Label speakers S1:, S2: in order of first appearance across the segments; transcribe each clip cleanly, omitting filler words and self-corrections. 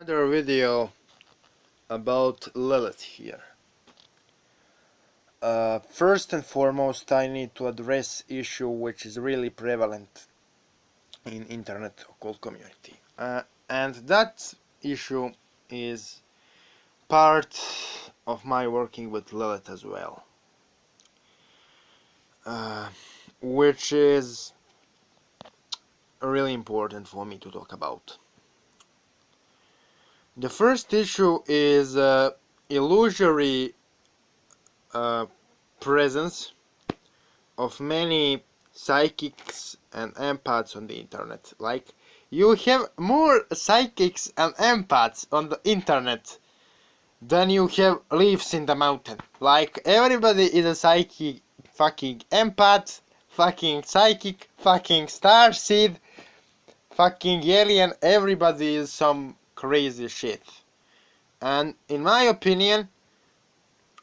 S1: Another video about Lilith here. First and foremost, I need to address issue which is really prevalent in internet occult community, and that issue is part of my working with Lilith as well, which is really important for me to talk about. The first issue is illusory presence of many psychics and empaths on the internet. Like, you have more psychics and empaths on the internet than you have leaves in the mountain. Like, everybody is a psychic, fucking empath, fucking psychic, fucking starseed, fucking alien. Everybody is some crazy shit. And in my opinion,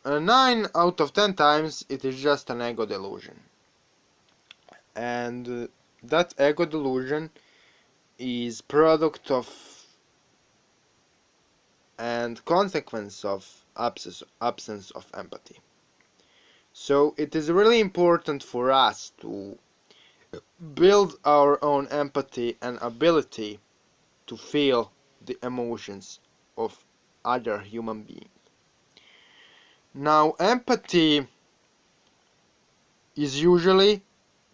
S1: 9 out of 10 times it is just an ego delusion. And that ego delusion is product of and consequence of absence of empathy. So it is really important for us to build our own empathy and ability to feel the emotions of other human beings. Now, empathy is usually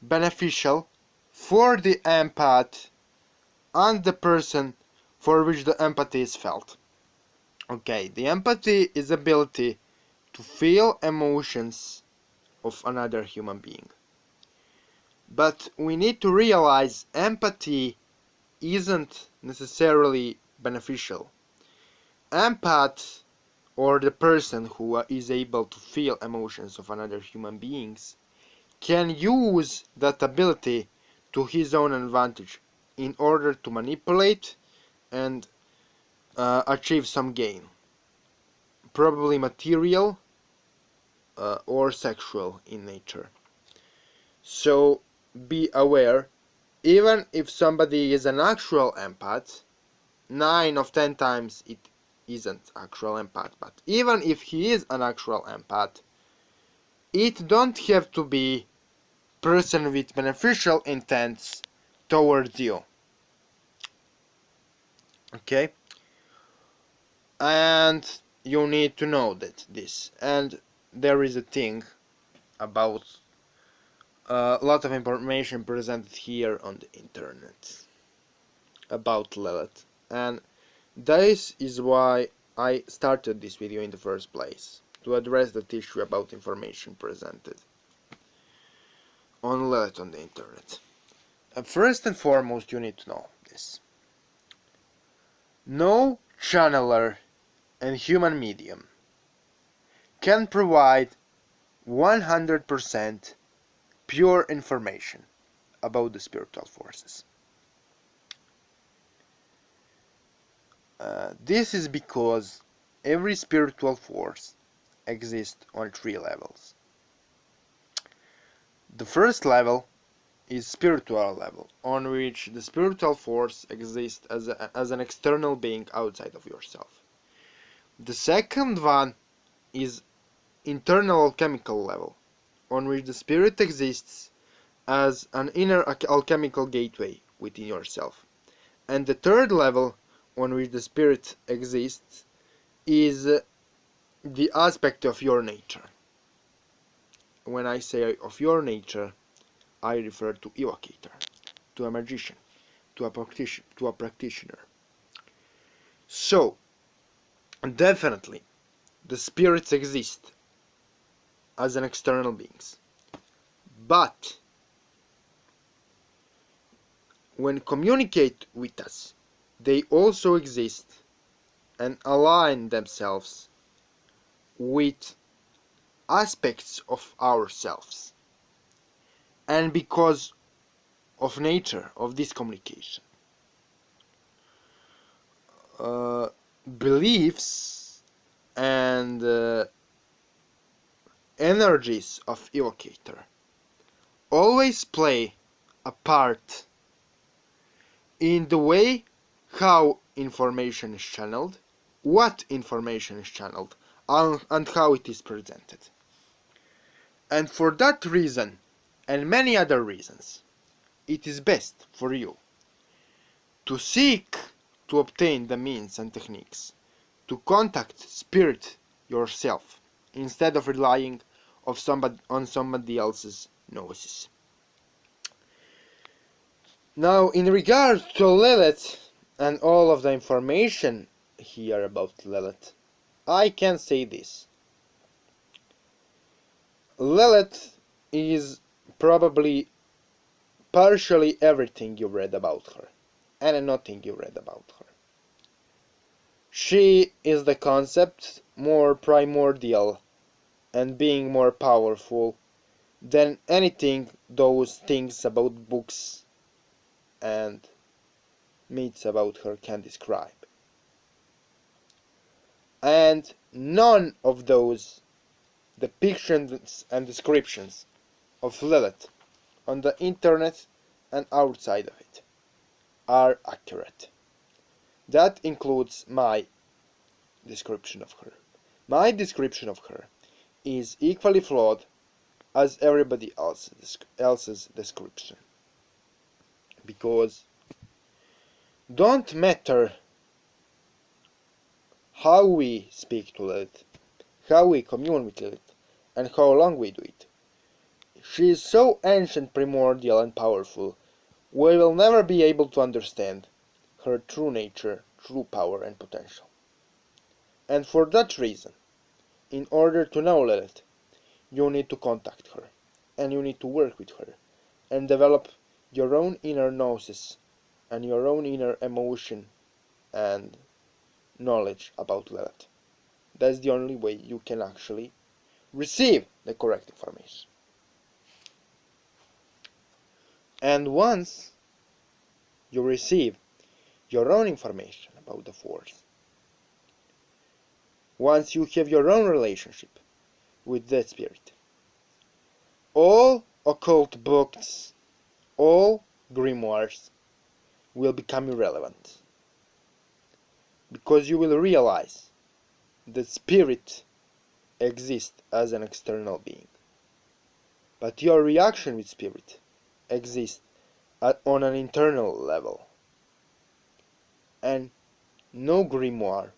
S1: beneficial for the empath and the person for which the empathy is felt. Okay, the empathy is ability to feel emotions of another human being. But we need to realize empathy isn't necessarily beneficial. Empath, or the person who is able to feel emotions of another human beings, can use that ability to his own advantage in order to manipulate and achieve some gain, probably material or sexual in nature. So be aware, even if somebody is an actual empath, 9 of 10 times it isn't actual empath, but even if he is an actual empath, it don't have to be person with beneficial intents towards you. Okay? And you need to know this. And there is a thing about a lot of information presented here on the internet about Lilith. And this is why I started this video in the first place, to address that issue about information presented on Lilith on the internet. First and foremost, you need to know this. No channeler and human medium can provide 100% pure information about the spiritual forces. This is because every spiritual force exists on 3 levels. The first level is spiritual level, on which the spiritual force exists as an external being outside of yourself. The second one is internal alchemical level, on which the spirit exists as an inner alchemical gateway within yourself. And the third level, on which the spirit exists, is the aspect of your nature. When I say of your nature, I refer to evocator, to a magician, to a practitioner. So, definitely, the spirits exist as an external beings. But when communicate with us, they also exist and align themselves with aspects of ourselves. And because of nature of this communication, beliefs and energies of evocator always play a part in the way how information is channeled, what information is channeled, and how it is presented. And for that reason, and many other reasons, it is best for you to seek to obtain the means and techniques to contact spirit yourself instead of relying on somebody else's gnosis. Now, in regard to Lilith and all of the information here about Lilith, I can say this. Lilith is probably partially everything you read about her, and nothing you read about her. She is the concept more primordial and being more powerful than anything those things about books and myths about her can describe. And none of those depictions and descriptions of Lilith on the internet and outside of it are accurate. That includes my description of her. My description of her is equally flawed as everybody else's description. Because don't matter how we speak to Lilith, how we commune with Lilith, and how long we do it. She is so ancient, primordial, and powerful, we will never be able to understand her true nature, true power, and potential. And for that reason, in order to know Lilith, you need to contact her, and you need to work with her, and develop your own inner gnosis, and your own inner emotion, and knowledge about Lilith. That's the only way you can actually receive the correct information. And once you receive your own information about the Force, once you have your own relationship with that spirit, all occult books, all grimoires will become irrelevant. Because you will realize that spirit exists as an external being. But your reaction with spirit exists on an internal level. And no grimoire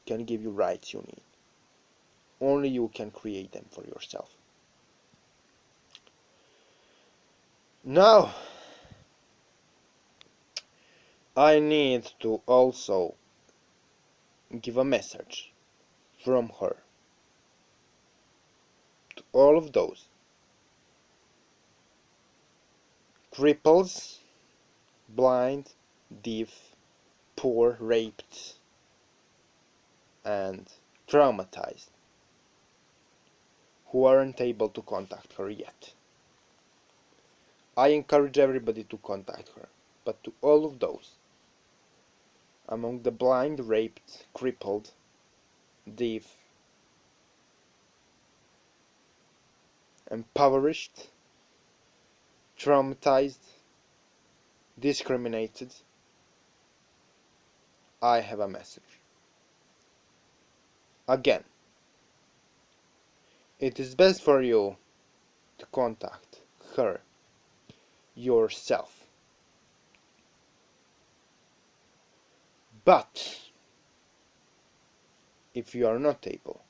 S1: can give you rights you need. Only you can create them for yourself. Now, I need to also give a message from her to all of those cripples, blind, deaf, poor, raped, and traumatized who aren't able to contact her yet. I encourage everybody to contact her, but to all of those among the blind, raped, crippled, deaf, impoverished, traumatized, discriminated, I have a message. Again, it is best for you to contact her yourself. But if you are not able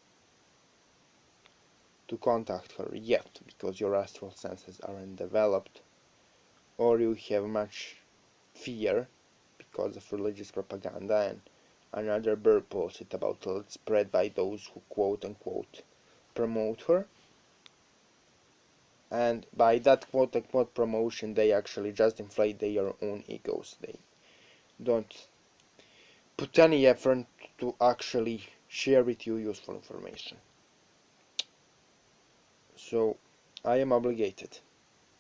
S1: to contact her yet because your astral senses aren't developed, or you have much fear because of religious propaganda and another bullshit about Lilith spread by those who quote-unquote promote her, and by that quote-unquote promotion they actually just inflate their own egos. They don't put any effort to actually share with you useful information. So I am obligated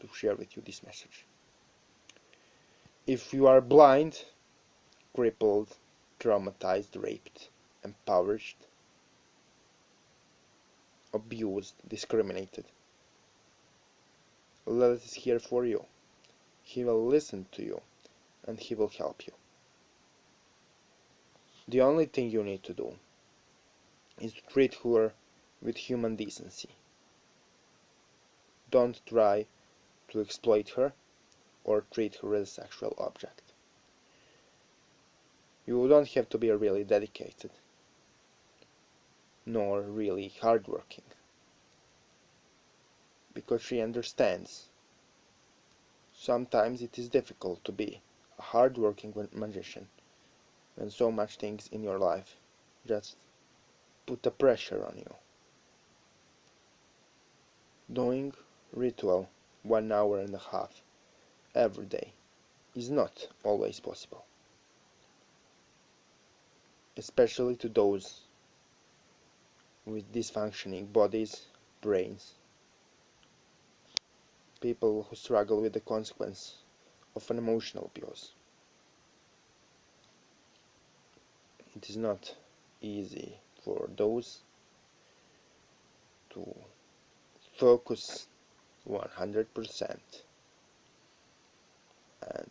S1: to share with you this message. If you are blind, crippled, traumatized, raped, impoverished, abused, discriminated, Lilith is here for you. He will listen to you and he will help you. The only thing you need to do is to treat her with human decency. Don't try to exploit her or treat her as a sexual object. You don't have to be really dedicated, nor really hardworking, because she understands. Sometimes it is difficult to be a hardworking magician when so much things in your life just put a pressure on you. Doing ritual 1.5 hours every day is not always possible, especially to those with dysfunctioning bodies, brains, people who struggle with the consequence of an emotional abuse. It is not easy for those to focus 100% and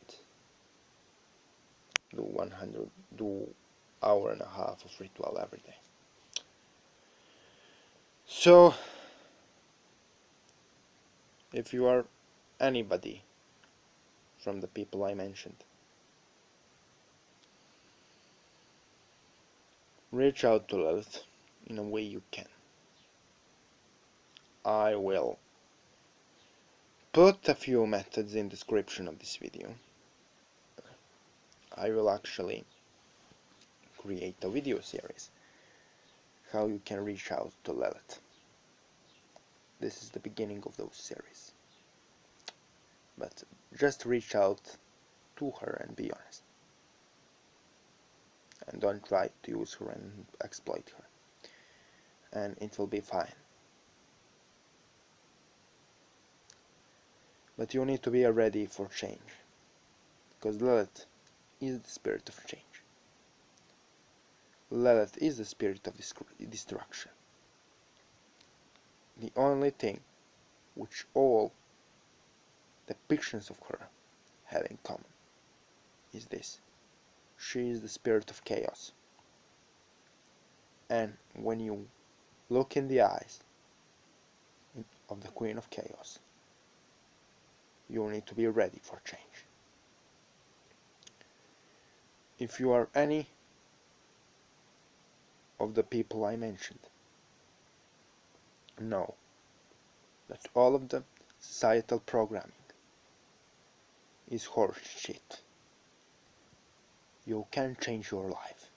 S1: do 1.5 hours of ritual every day. So, if you are anybody from the people I mentioned, reach out to Lilith in a way you can. I will put a few methods in the description of this video. I will actually create a video series how you can reach out to Lilith. This is the beginning of those series. But just reach out to her and be honest. And don't try to use her and exploit her. And it will be fine. But you need to be ready for change. Because Lilith is the spirit of change. Lilith is the spirit of destruction. The only thing which all depictions of her have in common is this: she is the spirit of chaos. And when you look in the eyes of the Queen of Chaos, you need to be ready for change. If you are any of the people I mentioned, know that all of the societal programming is horse shit. You can change your life.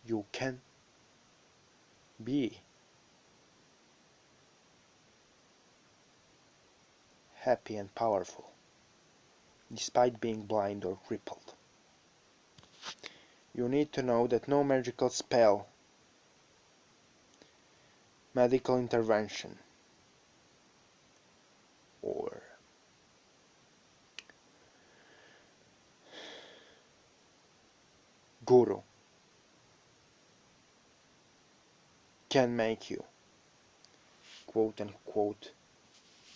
S1: You can be happy and powerful despite being blind or crippled. You need to know that no magical spell, medical intervention, or guru can make you, quote unquote,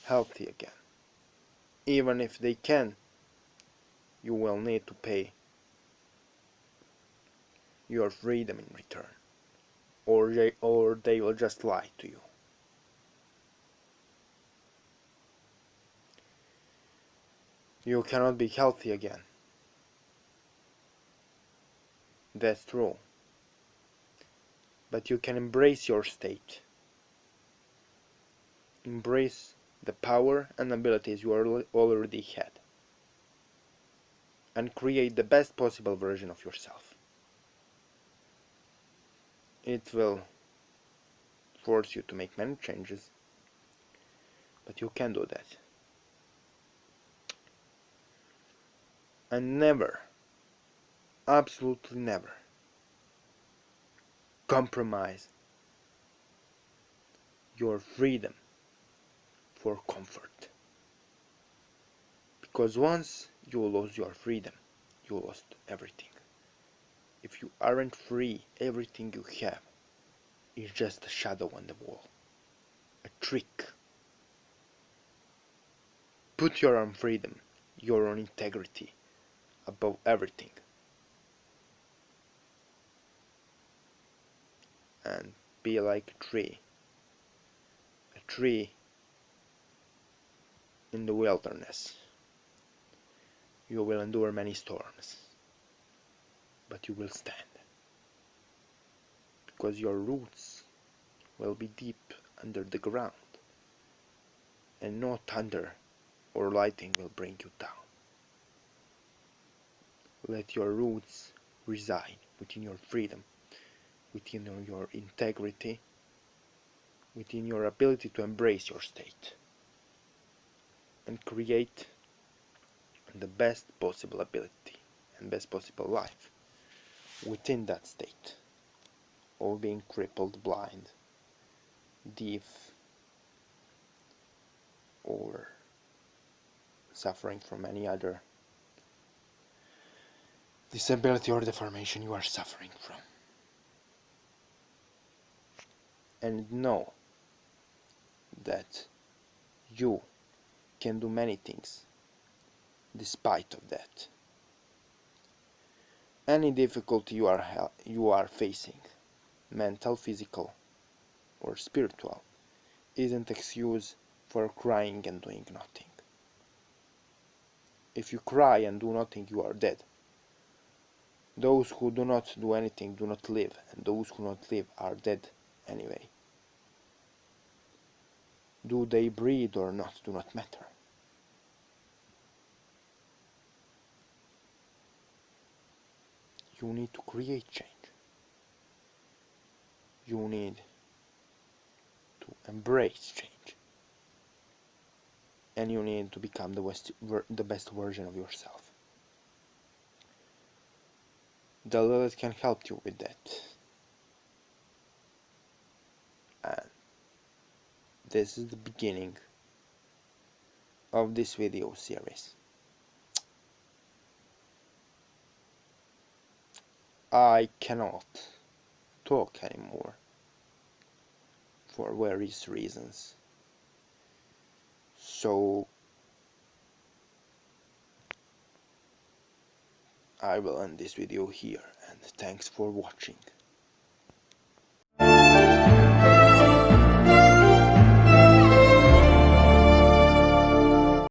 S1: healthy again. Even if they can, you will need to pay your freedom in return, or they will just lie to you. You cannot be healthy again. That's true. But you can embrace your state. Embrace the power and abilities you already had. And create the best possible version of yourself. It will force you to make many changes, but you can do that. And never, absolutely never, compromise your freedom for comfort. Because once you lose your freedom, you lost everything. If you aren't free, everything you have is just a shadow on the wall. A trick. Put your own freedom, your own integrity above everything. and be like a tree in the wilderness. You will endure many storms, but you will stand, because your roots will be deep under the ground, and no thunder or lightning will bring you down. Let your roots reside within your freedom, within your integrity, within your ability to embrace your state, and create the best possible ability and best possible life within that state, or being crippled, blind, deaf, or suffering from any other disability or deformation you are suffering from. And know that you can do many things despite of that. Any difficulty you are facing, mental, physical, or spiritual, isn't excuse for crying and doing nothing. If you cry and do nothing, you are dead. Those who do not do anything do not live, and those who not live are dead anyway. Do they breathe or not do not matter. You need to create change. You need to embrace change. And you need to become the best version of yourself. The Lilith can help you with that. And this is the beginning of this video series. I cannot talk anymore for various reasons. So I will end this video here, and thanks for watching.